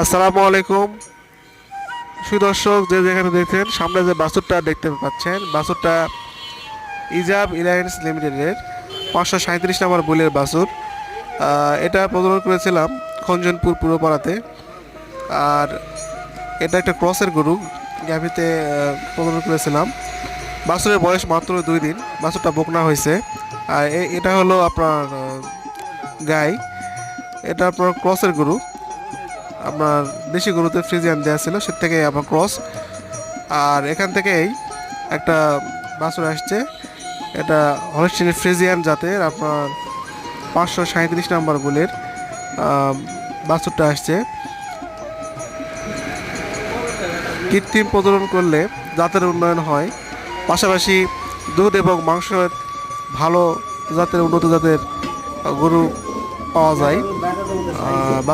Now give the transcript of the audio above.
আসসালামু আলাইকুম সুদর্শক, যে যেখানে দেখছেন সামনে যে বাছুরটা দেখতে পাচ্ছেন, বাছুরটা ইজাব ইলায়েন্স লিমিটেডের 537 নম্বর বুলের বাছুর। এটা প্রজনন করেছিলাম খঞ্জনপুর পুরোপাড়াতে। আর এটা একটা ক্রসের গরু, গাভীতে প্রজনন করেছিলাম। বাছুরের বয়স মাত্র 2 দিন, বাছুরটা বকনা হয়েছে। আর এটা হলো আপনার গাই। এটা আপনার ক্রসের গরু। আপনার দেশি গরুতে ফ্রিজিয়ান দেওয়া ছিল, সে থেকে আপনার ক্রস। আর এখান থেকেই একটা বাছুর আসছে, এটা হলস্টিন ফ্রিজিয়ান জাতের আপনার 537 নম্বর বুলের বাছুরটা আসছে। কৃত্রিম প্রজনন করলে জাতের উন্নয়ন হয়, পাশাপাশি দুধ এবং মাংসের ভালো জাতের উন্নত জাতের গরু পাওয়া যায়। বাছুর